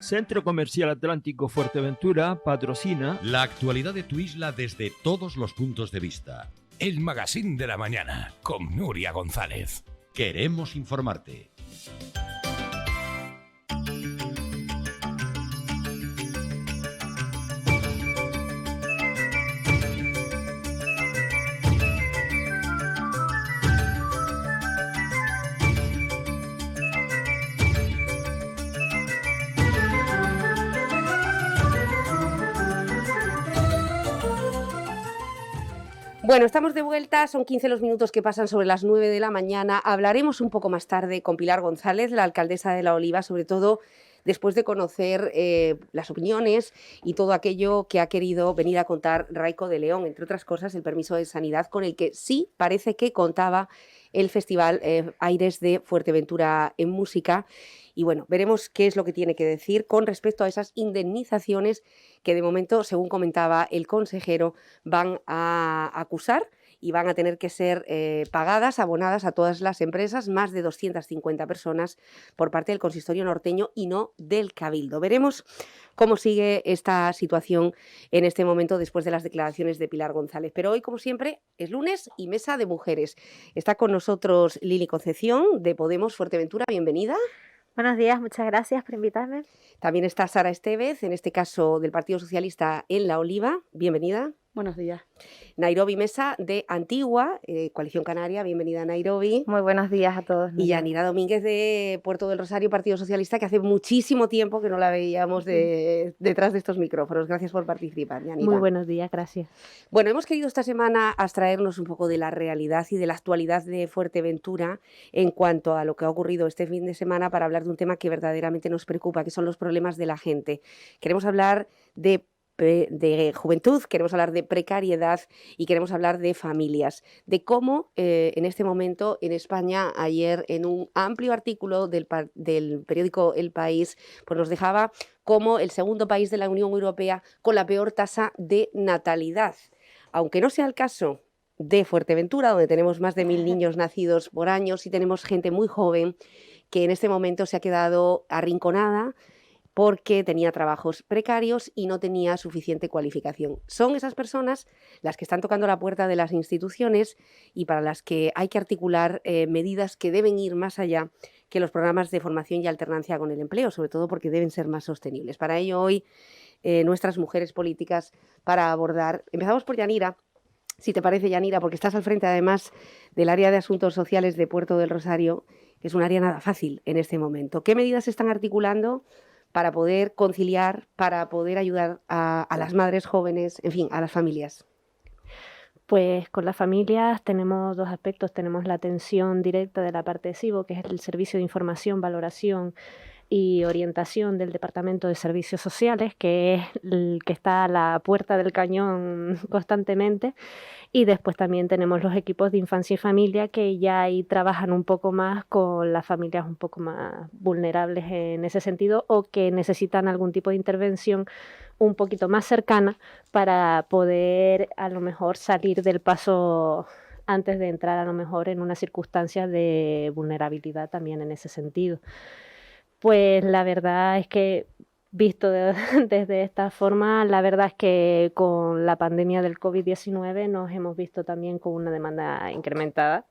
Centro Comercial Atlántico Fuerteventura patrocina la actualidad de tu isla desde todos los puntos de vista. El Magazín de la Mañana con Nuria González. Queremos informarte. Bueno, estamos de vuelta, son 15 los minutos que pasan sobre las 9 de la mañana. Hablaremos un poco más tarde con Pilar González, la alcaldesa de La Oliva, sobre todo después de conocer las opiniones y todo aquello que ha querido venir a contar Raico de León, entre otras cosas el permiso de sanidad con el que sí parece que contaba el Festival Aires de Fuerteventura en Música. Y bueno, veremos qué es lo que tiene que decir con respecto a esas indemnizaciones que de momento, según comentaba el consejero, van a acusar y van a tener que ser pagadas, abonadas a todas las empresas, más de 250 personas por parte del consistorio norteño y no del Cabildo. Veremos cómo sigue esta situación en este momento después de las declaraciones de Pilar González. Pero hoy, como siempre, es lunes y mesa de mujeres. Está con nosotros Lili Concepción de Podemos Fuerteventura. Bienvenida. Buenos días, muchas gracias por invitarme. También está Sara Estevez, en este caso del Partido Socialista en La Oliva. Bienvenida. Buenos días. Nairobi Mesa, de Antigua, Coalición Canaria. Bienvenida, Nairobi. Muy buenos días a todos. Y Yanira Domínguez, de Puerto del Rosario, Partido Socialista, que hace muchísimo tiempo que no la veíamos detrás de estos micrófonos. Gracias por participar, Yanira. Muy buenos días, gracias. Bueno, hemos querido esta semana abstraernos un poco de la realidad y de la actualidad de Fuerteventura en cuanto a lo que ha ocurrido este fin de semana para hablar de un tema que verdaderamente nos preocupa, que son los problemas de la gente. Queremos hablar de juventud, queremos hablar de precariedad y queremos hablar de familias, de cómo en este momento en España, ayer en un amplio artículo del periódico El País, pues nos dejaba como el segundo país de la Unión Europea con la peor tasa de natalidad. Aunque no sea el caso de Fuerteventura, donde tenemos más de 1000 niños nacidos por año, sí tenemos gente muy joven que en este momento se ha quedado arrinconada porque tenía trabajos precarios y no tenía suficiente cualificación. Son esas personas las que están tocando la puerta de las instituciones y para las que hay que articular medidas que deben ir más allá que los programas de formación y alternancia con el empleo, sobre todo porque deben ser más sostenibles. Para ello hoy nuestras mujeres políticas para abordar. Empezamos por Yanira, si te parece, Yanira, porque estás al frente además del área de asuntos sociales de Puerto del Rosario, que es un área nada fácil en este momento. ¿Qué medidas se están articulando para poder conciliar, para poder ayudar a las madres jóvenes, en fin, a las familias? Pues con las familias tenemos dos aspectos. Tenemos la atención directa de la parte de SIVO, que es el Servicio de Información, Valoración y Orientación del Departamento de Servicios Sociales, que es el que está a la puerta del cañón constantemente. Y después también tenemos los equipos de infancia y familia que ya ahí trabajan un poco más con las familias un poco más vulnerables en ese sentido o que necesitan algún tipo de intervención un poquito más cercana para poder a lo mejor salir del paso antes de entrar a lo mejor en una circunstancia de vulnerabilidad también en ese sentido. Pues la verdad es que visto desde esta forma, la verdad es que con la pandemia del COVID-19 nos hemos visto también con una demanda incrementada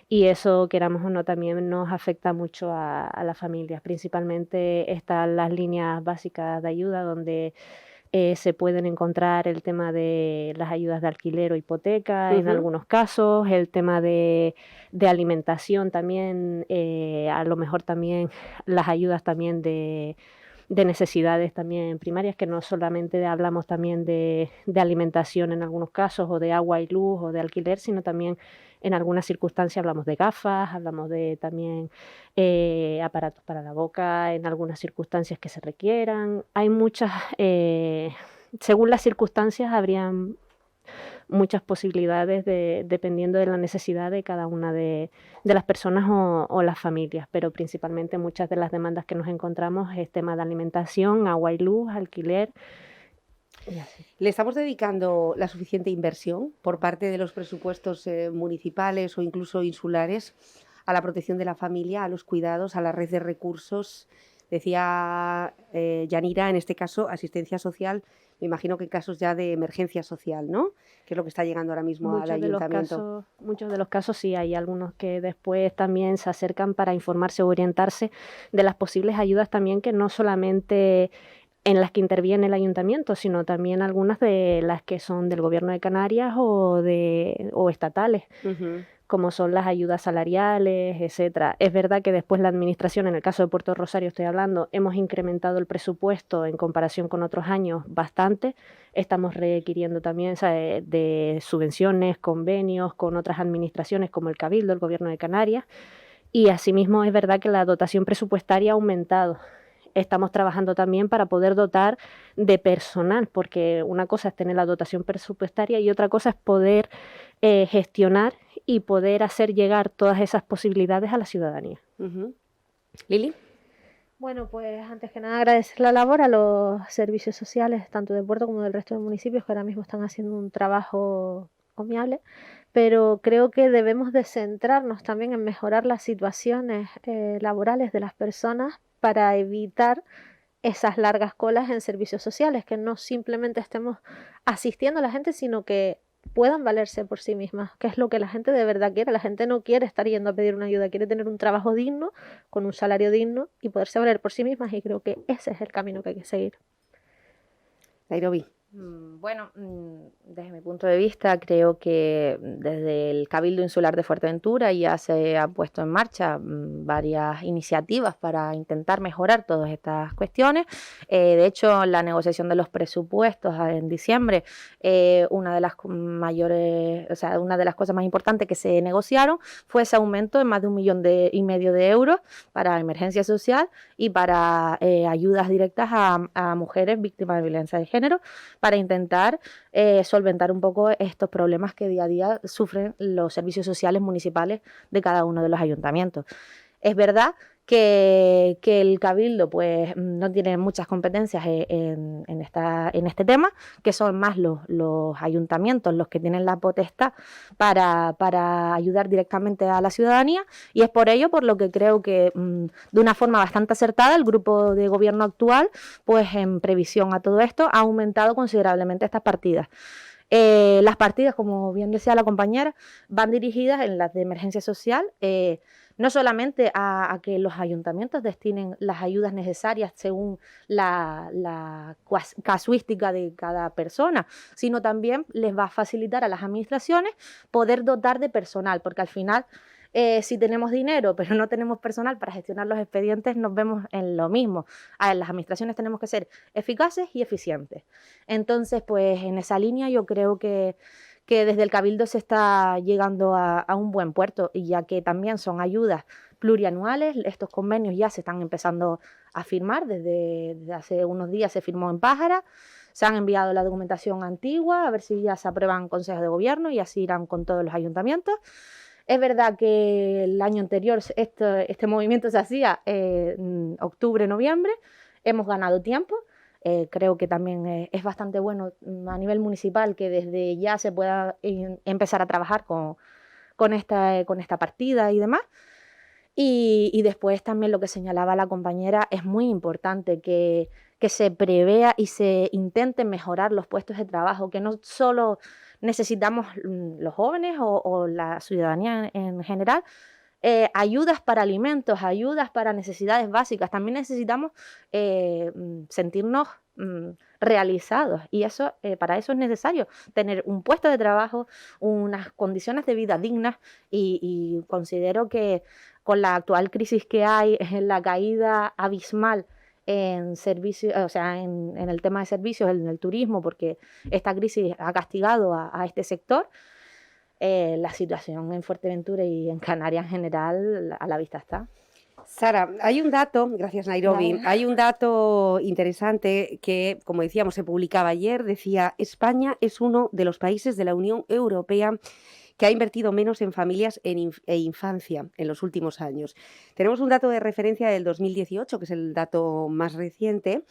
y eso, queramos o no, también nos afecta mucho a las familias. Principalmente están las líneas básicas de ayuda donde se pueden encontrar el tema de las ayudas de alquiler o hipoteca en algunos casos, el tema de alimentación también, a lo mejor también las ayudas también de necesidades también primarias, que no solamente hablamos también de alimentación en algunos casos, o de agua y luz, o de alquiler, sino también en algunas circunstancias hablamos de gafas, hablamos de también aparatos para la boca, en algunas circunstancias que se requieran. Hay muchas, según las circunstancias, habrían muchas posibilidades dependiendo de la necesidad de cada una de las personas o las familias, pero principalmente muchas de las demandas que nos encontramos es tema de alimentación, agua y luz, alquiler. Y así. ¿Le estamos dedicando la suficiente inversión por parte de los presupuestos municipales o incluso insulares a la protección de la familia, a los cuidados, a la red de recursos Decía Yanira, en este caso, asistencia social, me imagino que en casos ya de emergencia social, ¿no? Que es lo que está llegando ahora mismo al ayuntamiento. Muchos de los casos sí, hay algunos que después también se acercan para informarse o orientarse de las posibles ayudas también, que no solamente en las que interviene el ayuntamiento, sino también algunas de las que son del Gobierno de Canarias o estatales, como son las ayudas salariales, etcétera. Es verdad que después la administración, en el caso de Puerto Rosario estoy hablando, hemos incrementado el presupuesto en comparación con otros años bastante. Estamos requiriendo también, ¿sabe?, de subvenciones, convenios con otras administraciones como el Cabildo, el Gobierno de Canarias, y asimismo es verdad que la dotación presupuestaria ha aumentado. Estamos trabajando también para poder dotar de personal, porque una cosa es tener la dotación presupuestaria y otra cosa es poder gestionar y poder hacer llegar todas esas posibilidades a la ciudadanía. Lili. Bueno, pues antes que nada agradecer la labor a los servicios sociales, tanto de Puerto como del resto de municipios, que ahora mismo están haciendo un trabajo encomiable, pero creo que debemos de centrarnos también en mejorar las situaciones laborales de las personas para evitar esas largas colas en servicios sociales, que no simplemente estemos asistiendo a la gente, sino que puedan valerse por sí mismas, que es lo que la gente de verdad quiere. La gente no quiere estar yendo a pedir una ayuda, quiere tener un trabajo digno, con un salario digno y poderse valer por sí mismas, y creo que ese es el camino que hay que seguir. Nairobi. Bueno, desde mi punto de vista, creo que desde el Cabildo Insular de Fuerteventura ya se han puesto en marcha varias iniciativas para intentar mejorar todas estas cuestiones. De hecho, la negociación de los presupuestos en diciembre, una de las mayores, o sea, una de las cosas más importantes que se negociaron fue ese aumento de más de 1,5 millones de euros para emergencia social y para ayudas directas a mujeres víctimas de violencia de género, para intentar solventar un poco estos problemas que día a día sufren los servicios sociales municipales de cada uno de los ayuntamientos. Es verdad que el Cabildo pues no tiene muchas competencias en este tema, que son más los ayuntamientos los que tienen la potestad para ayudar directamente a la ciudadanía, y es por ello por lo que creo que de una forma bastante acertada el grupo de gobierno actual, pues en previsión a todo esto, ha aumentado considerablemente estas partidas. Las partidas, como bien decía la compañera, van dirigidas en las de emergencia social, no solamente a que los ayuntamientos destinen las ayudas necesarias según la casuística de cada persona, sino también les va a facilitar a las administraciones poder dotar de personal, porque al final, si tenemos dinero pero no tenemos personal para gestionar los expedientes, nos vemos en lo mismo. Las administraciones tenemos que ser eficaces y eficientes. Entonces, pues en esa línea yo creo que desde el Cabildo se está llegando a un buen puerto, y ya que también son ayudas plurianuales, estos convenios ya se están empezando a firmar. Desde hace unos días se firmó en Pájara, se han enviado la documentación antigua, a ver si ya se aprueban consejos de gobierno y así irán con todos los ayuntamientos. Es verdad que el año anterior este movimiento se hacía en octubre, noviembre, hemos ganado tiempo. Creo que también es bastante bueno a nivel municipal que desde ya se pueda empezar a trabajar con esta partida y demás. Y después también lo que señalaba la compañera, es muy importante que se prevea y se intente mejorar los puestos de trabajo, que no solo necesitamos los jóvenes o la ciudadanía en general, ayudas para alimentos, ayudas para necesidades básicas. También necesitamos sentirnos realizados, y eso para eso es necesario tener un puesto de trabajo, unas condiciones de vida dignas, y considero que con la actual crisis que hay, la caída abismal en servicios, o sea, en el tema de servicios, en el turismo, porque esta crisis ha castigado a este sector. La situación en Fuerteventura y en Canarias en general a la vista está. Sara, hay un dato, gracias Nairobi, hay un dato interesante que, como decíamos, se publicaba ayer, decía: España es uno de los países de la Unión Europea que ha invertido menos en familias e infancia en los últimos años. Tenemos un dato de referencia del 2018, que es el dato más reciente,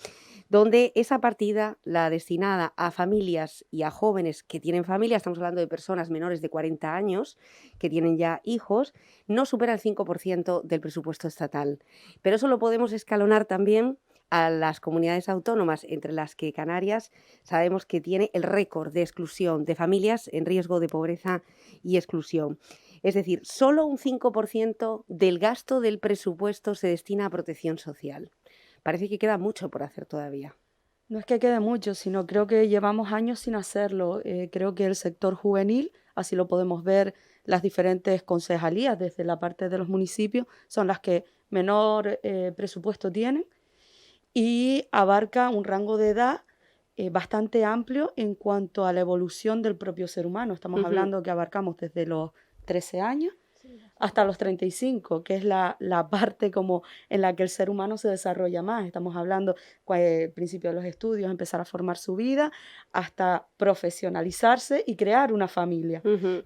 donde esa partida, la destinada a familias y a jóvenes que tienen familia, estamos hablando de personas menores de 40 años que tienen ya hijos, no supera el 5% del presupuesto estatal. Pero eso lo podemos escalonar también a las comunidades autónomas, entre las que Canarias sabemos que tiene el récord de exclusión de familias en riesgo de pobreza y exclusión. Es decir, solo un 5% del gasto del presupuesto se destina a protección social. Parece que queda mucho por hacer todavía. No es que quede mucho, sino creo que llevamos años sin hacerlo. Creo que el sector juvenil, así lo podemos ver, las diferentes concejalías desde la parte de los municipios, son las que menor presupuesto tienen y abarca un rango de edad bastante amplio en cuanto a la evolución del propio ser humano. Estamos hablando que abarcamos desde los 13 años hasta los 35, que es la parte como en la que el ser humano se desarrolla más. Estamos hablando al principio de los estudios, empezar a formar su vida, hasta profesionalizarse y crear una familia.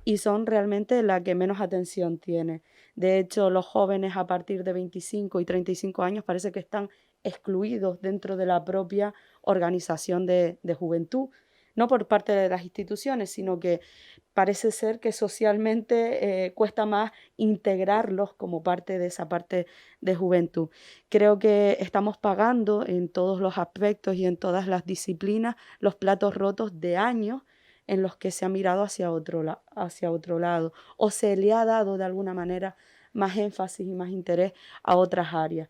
Y son realmente la que menos atención tiene. De hecho, los jóvenes a partir de 25 y 35 años parece que están excluidos dentro de la propia organización de juventud, no por parte de las instituciones, sino que parece ser que socialmente cuesta más integrarlos como parte de esa parte de juventud. Creo que estamos pagando en todos los aspectos y en todas las disciplinas los platos rotos de años en los que se ha mirado hacia otro lado o se le ha dado de alguna manera más énfasis y más interés a otras áreas.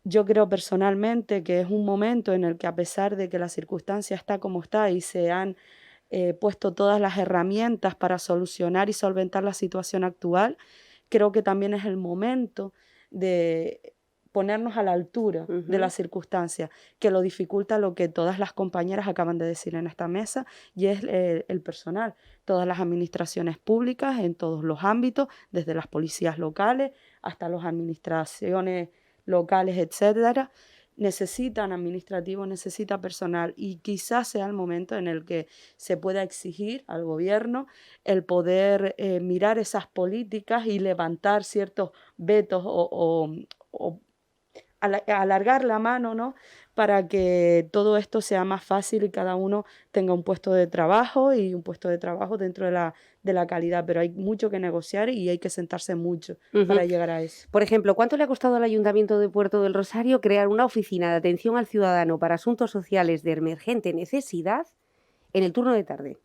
Yo creo personalmente que es un momento en el que, a pesar de que la circunstancia está como está y se han puesto todas las herramientas para solucionar y solventar la situación actual, creo que también es el momento de ponernos a la altura de la circunstancia, que lo dificulta lo que todas las compañeras acaban de decir en esta mesa, y es el personal. Todas las administraciones públicas en todos los ámbitos, desde las policías locales hasta las administraciones locales, etcétera, necesitan administrativos, necesita personal, y quizás sea el momento en el que se pueda exigir al gobierno el poder mirar esas políticas y levantar ciertos vetos o alargar la mano, ¿no?, para que todo esto sea más fácil y cada uno tenga un puesto de trabajo y un puesto de trabajo dentro de la calidad. Pero hay mucho que negociar y hay que sentarse mucho para llegar a eso. Por ejemplo, ¿cuánto le ha costado al Ayuntamiento de Puerto del Rosario crear una oficina de atención al ciudadano para asuntos sociales de emergente necesidad en el turno de tarde?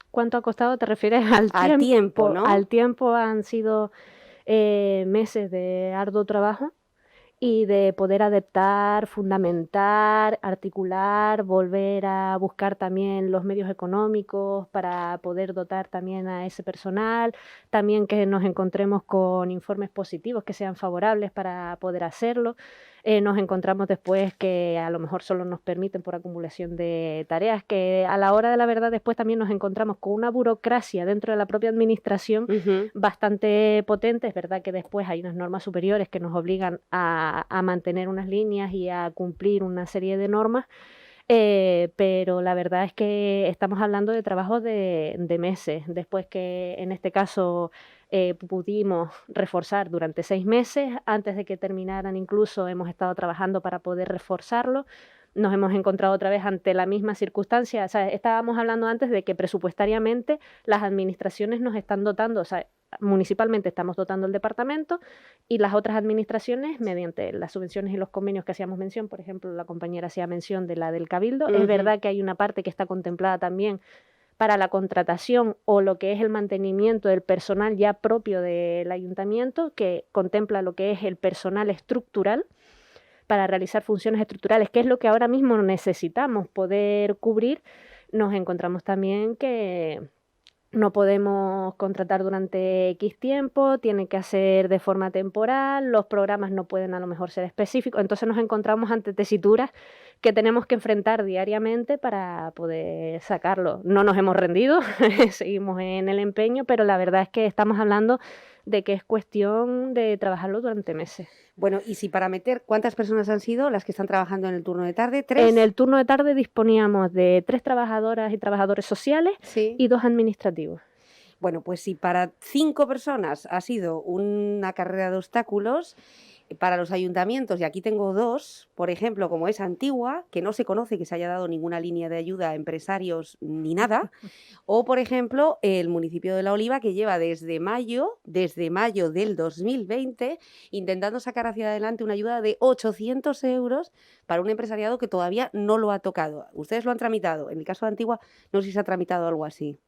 ¿Cuánto ha costado? ¿Te refieres al tiempo? Al tiempo, ¿no? Al tiempo han sido meses de arduo trabajo y de poder adaptar, fundamentar, articular, volver a buscar también los medios económicos para poder dotar también a ese personal, también que nos encontremos con informes positivos que sean favorables para poder hacerlo. Nos encontramos después que a lo mejor solo nos permiten por acumulación de tareas, que a la hora de la verdad después también nos encontramos con una burocracia dentro de la propia administración bastante potente. Es verdad que después hay unas normas superiores que nos obligan a mantener unas líneas y a cumplir una serie de normas, pero la verdad es que estamos hablando de trabajos de meses, después que en este caso pudimos reforzar durante 6 meses, antes de que terminaran incluso hemos estado trabajando para poder reforzarlo. Nos hemos encontrado otra vez ante la misma circunstancia. O sea, estábamos hablando antes de que presupuestariamente las administraciones nos están dotando, o sea, municipalmente estamos dotando el departamento y las otras administraciones mediante las subvenciones y los convenios que hacíamos mención. Por ejemplo, la compañera hacía mención de la del Cabildo. Es verdad que hay una parte que está contemplada también para la contratación o lo que es el mantenimiento del personal ya propio del ayuntamiento, que contempla lo que es el personal estructural para realizar funciones estructurales, que es lo que ahora mismo necesitamos poder cubrir. Nos encontramos también que no podemos contratar durante X tiempo, tiene que hacer de forma temporal, los programas no pueden a lo mejor ser específicos, entonces nos encontramos ante tesituras que tenemos que enfrentar diariamente para poder sacarlo. No nos hemos rendido, seguimos en el empeño, pero la verdad es que estamos hablando de que es cuestión de trabajarlo durante meses. Bueno, y si para meter, ¿cuántas personas han sido las que están trabajando en el turno de tarde? ¿3? En el turno de tarde disponíamos de 3 trabajadoras y trabajadores sociales y 2 administrativos. Bueno, pues si para 5 personas ha sido una carrera de obstáculos, Para los ayuntamientos, y aquí tengo dos, por ejemplo, como es Antigua, que no se conoce que se haya dado ninguna línea de ayuda a empresarios ni nada, o por ejemplo, el municipio de La Oliva, que lleva desde mayo del 2020, intentando sacar hacia adelante una ayuda de 800 euros para un empresariado que todavía no lo ha tocado. Ustedes lo han tramitado. En el caso de Antigua, no sé si se ha tramitado algo así.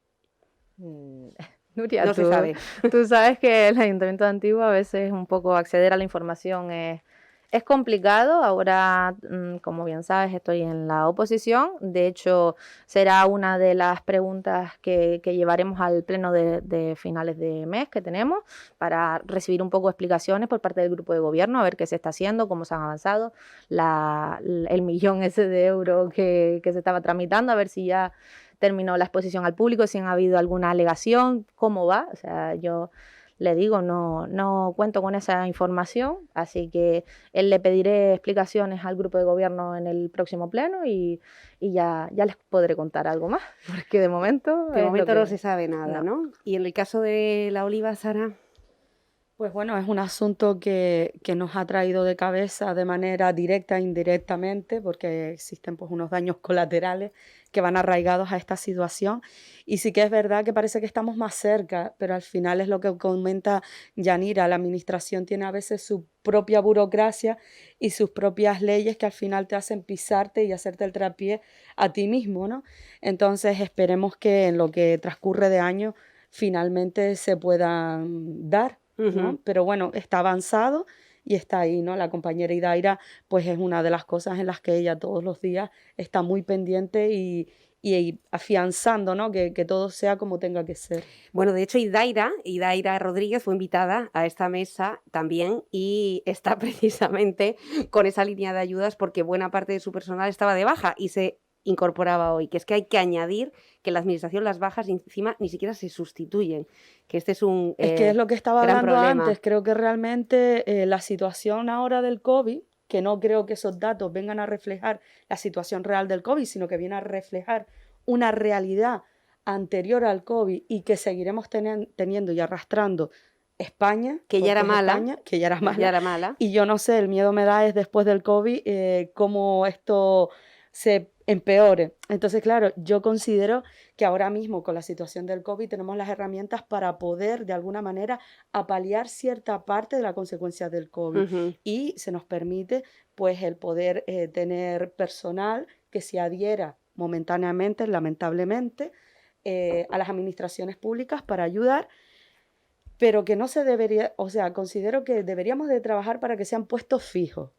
Nuria, No se sabe. tú sabes que el Ayuntamiento de Antigua a veces un poco acceder a la información es complicado. Ahora, como bien sabes, estoy en la oposición. De hecho, será una de las preguntas que llevaremos al pleno de finales de mes que tenemos para recibir un poco de explicaciones por parte del grupo de gobierno, a ver qué se está haciendo, cómo se han avanzado, el millón ese de euros que se estaba tramitando, a ver si ya terminó la exposición al público, si han habido alguna alegación, cómo va. O sea, yo le digo, no cuento con esa información, así que él le pediré explicaciones al grupo de gobierno en el próximo pleno y ya les podré contar algo más, porque de momento... De momento no se sabe nada, ¿no? Y en el caso de La Oliva, Sara... Pues bueno, es un asunto que nos ha traído de cabeza de manera directa e indirectamente, porque existen pues unos daños colaterales que van arraigados a esta situación. Y sí que es verdad que parece que estamos más cerca, pero al final es lo que comenta Yanira, la administración tiene a veces su propia burocracia y sus propias leyes que al final te hacen pisarte y hacerte el traspié a ti mismo, ¿no? Entonces esperemos que en lo que transcurre de año finalmente se puedan dar, ¿no? Pero bueno, está avanzado y está ahí, ¿no? La compañera Idaira, pues es una de las cosas en las que ella todos los días está muy pendiente y afianzando, ¿no? Que todo sea como tenga que ser. Bueno, de hecho, Idaira Rodríguez fue invitada a esta mesa también y está precisamente con esa línea de ayudas porque buena parte de su personal estaba de baja y se incorporaba hoy, que es que hay que añadir que en la administración las bajas encima ni siquiera se sustituyen, que este es un Es que es lo que estaba gran hablando problema. antes, creo que realmente la situación ahora del COVID, que no creo que esos datos vengan a reflejar la situación real del COVID, sino que viene a reflejar una realidad anterior al COVID y que seguiremos teniendo y arrastrando España, Que ya era porque es mala. España, que ya era mala. Ya era mala. Y yo no sé, el miedo me da es después del COVID cómo esto se empeore. Entonces, claro, yo considero que ahora mismo con la situación del COVID tenemos las herramientas para poder de alguna manera apaliar cierta parte de la consecuencia del COVID y se nos permite pues el poder tener personal que se adhiera momentáneamente, lamentablemente, a las administraciones públicas para ayudar, pero que no se debería, o sea, considero que deberíamos de trabajar para que sean puestos fijos.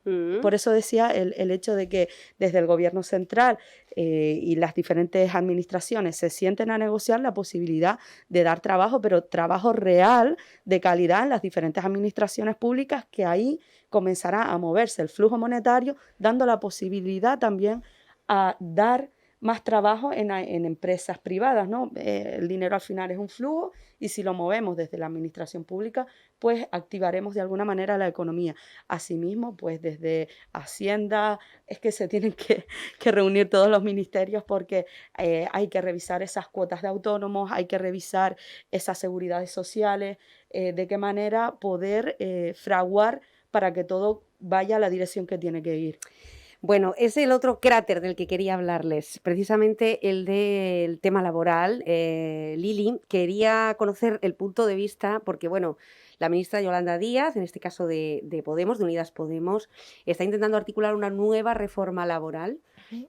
Por eso decía el hecho de que desde el gobierno central y las diferentes administraciones se sienten a negociar la posibilidad de dar trabajo, pero trabajo real, de calidad en las diferentes administraciones públicas, que ahí comenzará a moverse el flujo monetario, dando la posibilidad también a dar más trabajo en empresas privadas, ¿no? El dinero al final es un flujo y si lo movemos desde la administración pública, pues activaremos de alguna manera la economía. Asimismo, pues desde Hacienda es que se tienen que reunir todos los ministerios porque hay que revisar esas cuotas de autónomos, hay que revisar esas seguridades sociales, de qué manera poder fraguar para que todo vaya a la dirección que tiene que ir. Bueno, es el otro cráter del que quería hablarles, precisamente el del tema laboral. Lili, quería conocer el punto de vista, porque bueno, la ministra Yolanda Díaz, en este caso de Podemos, de Unidas Podemos, está intentando articular una nueva reforma laboral.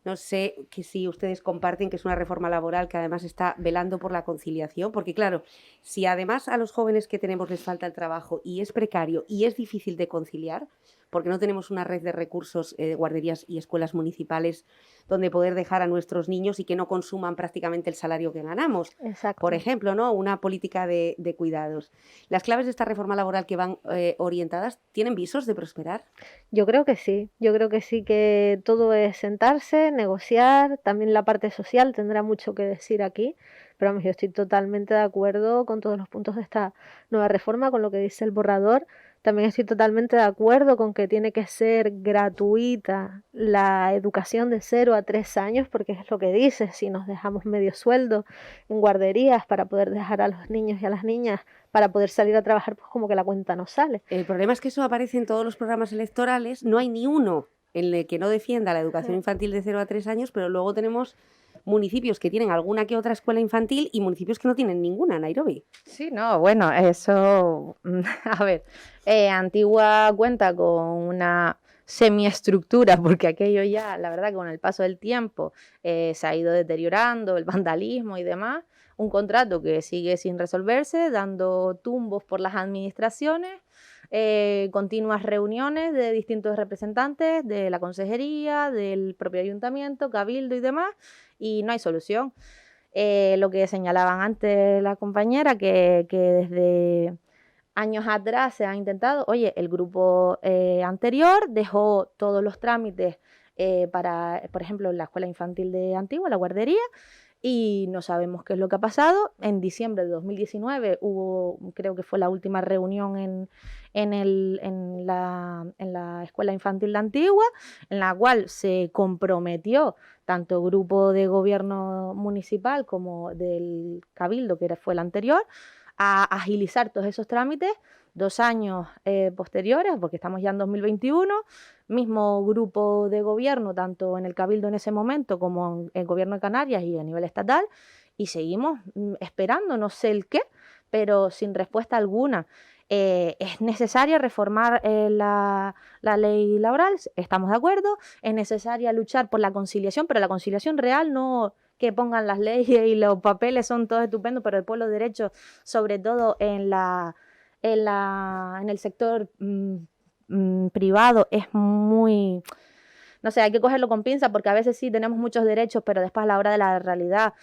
No sé que si ustedes comparten que es una reforma laboral que además está velando por la conciliación, porque claro, si además a los jóvenes que tenemos les falta el trabajo y es precario y es difícil de conciliar, porque no tenemos una red de recursos, guarderías y escuelas municipales donde poder dejar a nuestros niños y que no consuman prácticamente el salario que ganamos. Exacto. Por ejemplo, ¿no? Una política de cuidados. ¿Las claves de esta reforma laboral que van orientadas tienen visos de prosperar? Yo creo que sí, que todo es sentarse, negociar, también la parte social tendrá mucho que decir aquí, pero vamos, yo estoy totalmente de acuerdo con todos los puntos de esta nueva reforma, con lo que dice el borrador. También estoy totalmente de acuerdo con que tiene que ser gratuita la educación de 0 a 3 años, porque es lo que dices, si nos dejamos medio sueldo en guarderías para poder dejar a los niños y a las niñas para poder salir a trabajar, pues como que la cuenta no sale. El problema es que eso aparece en todos los programas electorales, no hay ni uno en el que no defienda la educación infantil de 0 a 3 años, pero luego tenemos municipios que tienen alguna que otra escuela infantil y municipios que no tienen ninguna, Nairobi. Sí, no, bueno, eso, a ver, Antigua cuenta con una semiestructura, porque aquello ya, la verdad, que con el paso del tiempo se ha ido deteriorando, el vandalismo y demás, un contrato que sigue sin resolverse, dando tumbos por las administraciones, continuas reuniones de distintos representantes de la consejería, del propio ayuntamiento, cabildo y demás, y no hay solución. Lo que señalaban antes la compañera, que desde años atrás se ha intentado, oye, el grupo anterior dejó todos los trámites para, por ejemplo, la escuela infantil de Antigua, la guardería, y no sabemos qué es lo que ha pasado. En diciembre de 2019 hubo, creo que fue la última reunión en la escuela infantil de Antigua, en la cual se comprometió tanto grupo de gobierno municipal como del cabildo, que fue el anterior, a agilizar todos esos trámites. 2 años posteriores, porque estamos ya en 2021, mismo grupo de gobierno, tanto en el Cabildo en ese momento como en el Gobierno de Canarias y a nivel estatal, y seguimos esperando, no sé el qué, pero sin respuesta alguna. Es necesaria reformar la ley laboral, estamos de acuerdo, es necesaria luchar por la conciliación, pero la conciliación real, no que pongan las leyes y los papeles son todos estupendos, pero después los derechos, sobre todo en el sector privado, es muy, no sé, hay que cogerlo con pinza, porque a veces sí tenemos muchos derechos, pero después a la hora de la realidad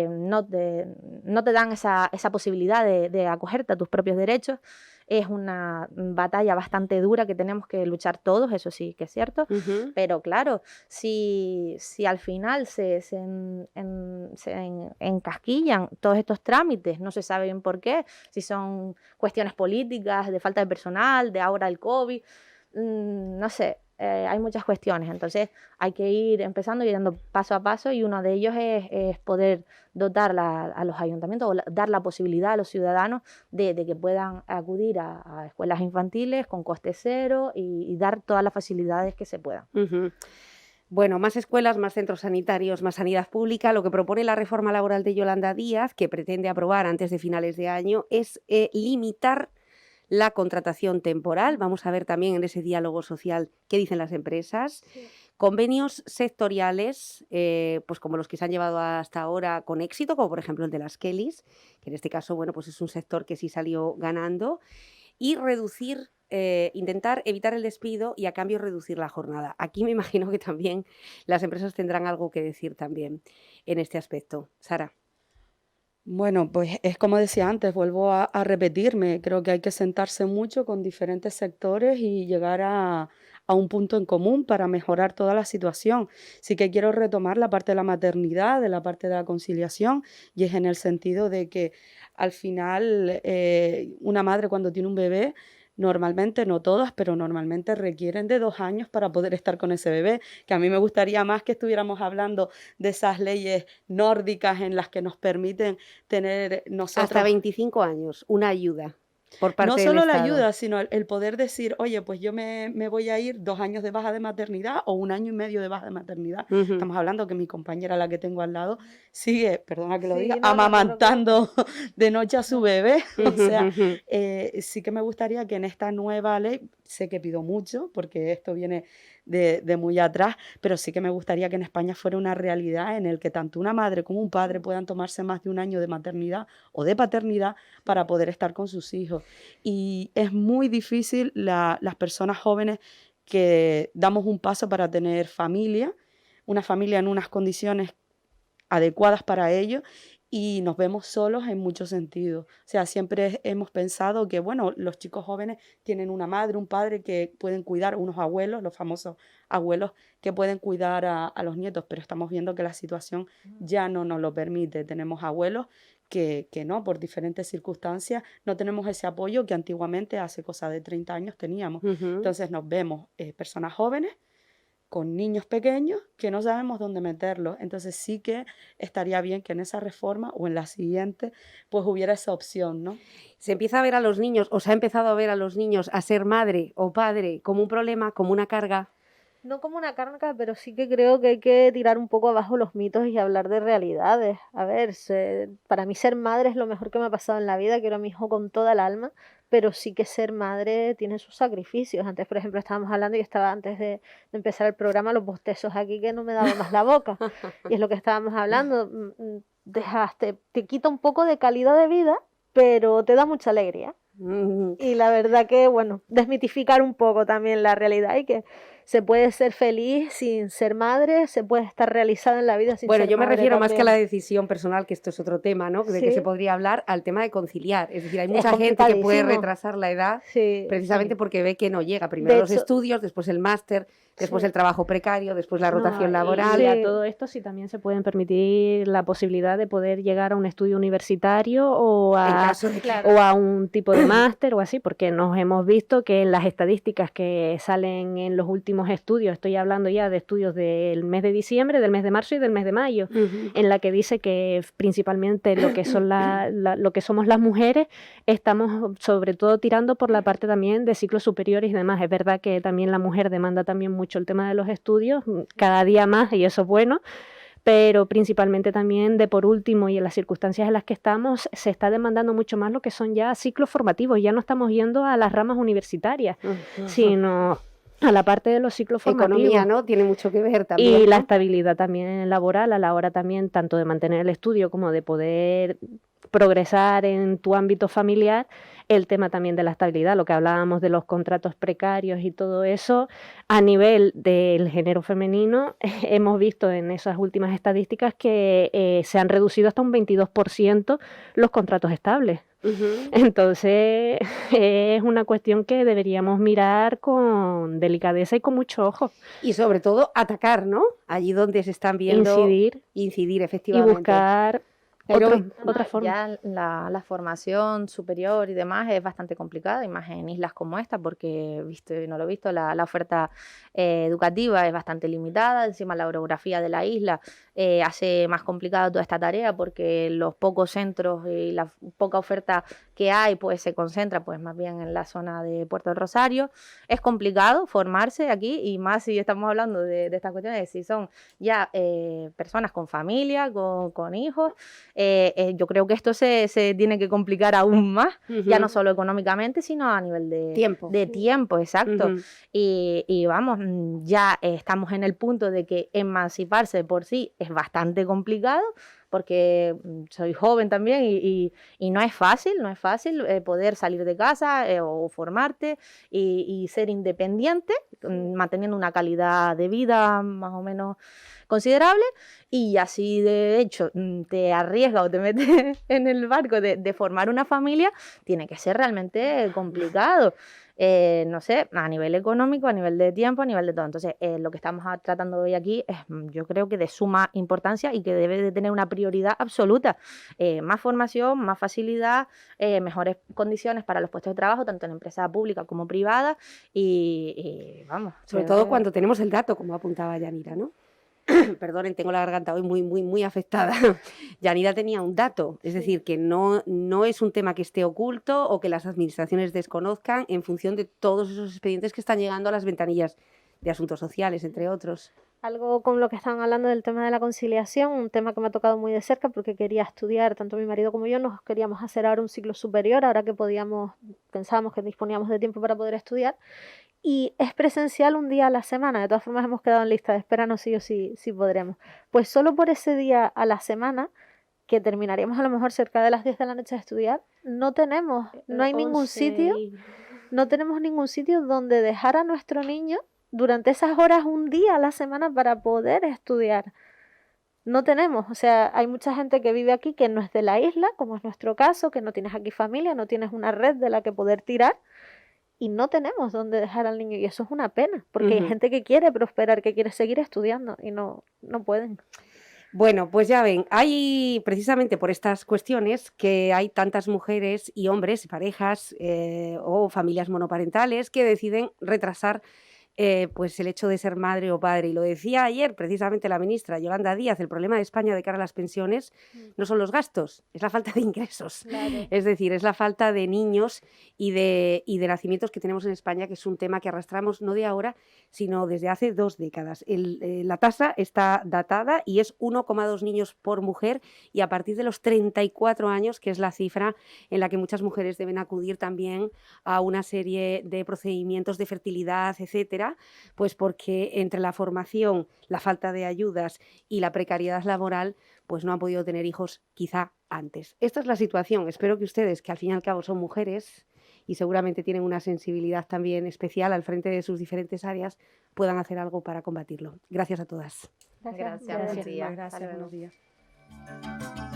no te dan esa posibilidad de acogerte a tus propios derechos. Es una batalla bastante dura que tenemos que luchar todos, eso sí que es cierto, pero claro, si al final se encasquillan todos estos trámites, no se sabe bien por qué, si son cuestiones políticas, de falta de personal, de ahora el COVID, no sé. Hay muchas cuestiones, entonces hay que ir empezando y dando paso a paso, y uno de ellos es poder dotar a los ayuntamientos, o dar la posibilidad a los ciudadanos de que puedan acudir a escuelas infantiles con coste cero y dar todas las facilidades que se puedan. Bueno, más escuelas, más centros sanitarios, más sanidad pública. Lo que propone la reforma laboral de Yolanda Díaz, que pretende aprobar antes de finales de año, es limitar la contratación temporal. Vamos a ver también en ese diálogo social qué dicen las empresas. Sí. Convenios sectoriales, pues como los que se han llevado hasta ahora con éxito, como por ejemplo el de las Kellys, que en este caso, bueno, pues es un sector que sí salió ganando, y reducir, intentar evitar el despido y a cambio reducir la jornada. Aquí me imagino que también las empresas tendrán algo que decir también en este aspecto. Sara. Bueno, pues es como decía antes, vuelvo a repetirme, creo que hay que sentarse mucho con diferentes sectores y llegar a un punto en común para mejorar toda la situación. Sí que quiero retomar la parte de la maternidad, de la parte de la conciliación, y es en el sentido de que al final una madre cuando tiene un bebé, normalmente, no todas, pero normalmente requieren de 2 años para poder estar con ese bebé, que a mí me gustaría más que estuviéramos hablando de esas leyes nórdicas en las que nos permiten tener nosotros... Hasta 25 años, una ayuda por parte No del solo la Estado. ayuda, sino el poder decir, oye, pues yo me voy a ir 2 años de baja de maternidad o 1 año y medio de baja de maternidad. Estamos hablando que mi compañera, la que tengo al lado, sigue, perdona que lo diga, amamantando de noche a su bebé. O sea, sí que me gustaría que en esta nueva ley, sé que pido mucho porque esto viene de muy atrás, pero sí que me gustaría que en España fuera una realidad en el que tanto una madre como un padre puedan tomarse más de 1 año de maternidad o de paternidad para poder estar con sus hijos. Y es muy difícil las personas jóvenes que damos un paso para tener familia, una familia en unas condiciones adecuadas para ello, y nos vemos solos en muchos sentidos. O sea, siempre hemos pensado que, bueno, los chicos jóvenes tienen una madre, un padre que pueden cuidar, unos abuelos, los famosos abuelos que pueden cuidar a los nietos, pero estamos viendo que la situación ya no nos lo permite. Tenemos abuelos que no, por diferentes circunstancias, no tenemos ese apoyo que antiguamente, hace cosa de 30 años, teníamos. Entonces nos vemos personas jóvenes con niños pequeños que no sabemos dónde meterlos. Entonces sí que estaría bien que en esa reforma o en la siguiente pues hubiera esa opción, ¿no? Se empieza a ver a los niños, o se ha empezado a ver a los niños a ser madre o padre como un problema, como una carga. No como una carga, pero sí que creo que hay que tirar un poco abajo los mitos y hablar de realidades. A ver, para mí ser madre es lo mejor que me ha pasado en la vida, quiero a mi hijo con toda el alma, pero sí que ser madre tiene sus sacrificios. Antes, por ejemplo, estábamos hablando y estaba antes de empezar el programa los bostezos aquí que no me daba más la boca. Y es lo que estábamos hablando, te quita un poco de calidad de vida, pero te da mucha alegría. Y la verdad que, bueno, desmitificar un poco también la realidad y que se puede ser feliz sin ser madre, se puede estar realizada en la vida sin Bueno, ser yo me madre refiero más que a la también. decisión personal, que esto es otro tema, ¿no? De que Sí. se podría hablar, al tema de conciliar. Es decir, hay Es mucha gente que puede complicadísimo. retrasar la edad Sí, precisamente sí. porque ve que no llega. Primero De los hecho- estudios, después el máster, después Sí. el trabajo precario, después la No, rotación y laboral. a Sí. todo esto sí también se pueden permitir la posibilidad de poder llegar a un estudio universitario o En a, caso de que... o a un tipo de máster o así, porque nos hemos visto que en las estadísticas que salen en los últimos estudios, estoy hablando ya de estudios del mes de diciembre, del mes de marzo y del mes de mayo, Ujú. en la que dice que principalmente lo que son lo que somos las mujeres, estamos sobre todo tirando por la parte también de ciclos superiores y demás. Es verdad que también la mujer demanda también mucho el tema de los estudios, cada día más, y eso es bueno, pero principalmente también de por último y en las circunstancias en las que estamos, se está demandando mucho más lo que son ya ciclos formativos. Ya no estamos yendo a las ramas universitarias, sino a la parte de los ciclos formativos. Economía, ¿no? Tiene mucho que ver también, Y la ¿no? estabilidad también laboral a la hora también tanto de mantener el estudio como de poder progresar en tu ámbito familiar, el tema también de la estabilidad, lo que hablábamos de los contratos precarios y todo eso, a nivel del género femenino, hemos visto en esas últimas estadísticas que se han reducido hasta un 22% los contratos estables. Ujú. Entonces, es una cuestión que deberíamos mirar con delicadeza y con mucho ojo. Y sobre todo atacar, ¿no? Allí donde se están viendo... Incidir y efectivamente. buscar Nairobi. otra forma. Ya la formación superior y demás es bastante complicada, y más en islas como esta, porque, visto y no lo he visto, la oferta educativa es bastante limitada. Encima la orografía de la isla hace más complicada toda esta tarea, porque los pocos centros y la poca oferta que hay pues se concentra pues más bien en la zona de Puerto del Rosario. Es complicado formarse aquí, y más si estamos hablando de estas cuestiones, si son ya personas con familia, con hijos. Yo creo que esto se tiene que complicar aún más, ya no solo económicamente, sino a nivel de Tiempo. de tiempo, exacto. Ujú. Y vamos, ya estamos en el punto de que emanciparse de por sí es bastante complicado, porque soy joven también y no es fácil, poder salir de casa o formarte y ser independiente, manteniendo una calidad de vida más o menos considerable. Y así de hecho te arriesgas o te metes en el barco de formar una familia, tiene que ser realmente complicado. No sé, a nivel económico, a nivel de tiempo, a nivel de todo. Entonces, lo que estamos tratando hoy aquí es, yo creo que de suma importancia y que debe de tener una prioridad absoluta. Más formación, más facilidad, mejores condiciones para los puestos de trabajo, tanto en empresa pública como privada. Y vamos. Sobre creo todo que- cuando tenemos el dato, como apuntaba Yanira, ¿no? Perdonen, tengo la garganta hoy muy afectada. Yanira tenía un dato, es decir, que no es un tema que esté oculto o que las administraciones desconozcan en función de todos esos expedientes que están llegando a las ventanillas de asuntos sociales, entre otros. Algo con lo que estaban hablando del tema de la conciliación, un tema que me ha tocado muy de cerca porque quería estudiar, tanto mi marido como yo nos queríamos hacer ahora un ciclo superior, ahora que pensábamos que disponíamos de tiempo para poder estudiar, y es presencial un día a la semana. De todas formas hemos quedado en lista de espera, no sé yo si podremos. Pues solo por ese día a la semana, que terminaríamos a lo mejor cerca de las 10 de la noche de estudiar, no hay ningún 11 sitio, no tenemos ningún sitio donde dejar a nuestro niño durante esas horas un día a la semana para poder estudiar. No tenemos, o sea, hay mucha gente que vive aquí que no es de la isla, como es nuestro caso, que no tienes aquí familia, no tienes una red de la que poder tirar, y no tenemos dónde dejar al niño, y eso es una pena, porque hay Ujú. gente que quiere prosperar, que quiere seguir estudiando y no pueden. Bueno, pues ya ven, hay precisamente por estas cuestiones que hay tantas mujeres y hombres, parejas o familias monoparentales que deciden retrasar pues el hecho de ser madre o padre. Y lo decía ayer precisamente la ministra Yolanda Díaz, el problema de España de cara a las pensiones no son los gastos, es la falta de ingresos. Claro. Es decir, es la falta de niños y de nacimientos que tenemos en España, que es un tema que arrastramos no de ahora, sino desde hace 2 décadas. La tasa está datada y es 1,2 niños por mujer, y a partir de los 34 años, que es la cifra en la que muchas mujeres deben acudir también a una serie de procedimientos de fertilidad, etcétera, pues porque entre la formación, la falta de ayudas y la precariedad laboral, pues no han podido tener hijos quizá antes. Esta es la situación. Espero que ustedes, que al fin y al cabo son mujeres y seguramente tienen una sensibilidad también especial al frente de sus diferentes áreas, puedan hacer algo para combatirlo. Gracias a todas. Gracias, Gracias. buen día. Gracias, Hasta luego. buenos días.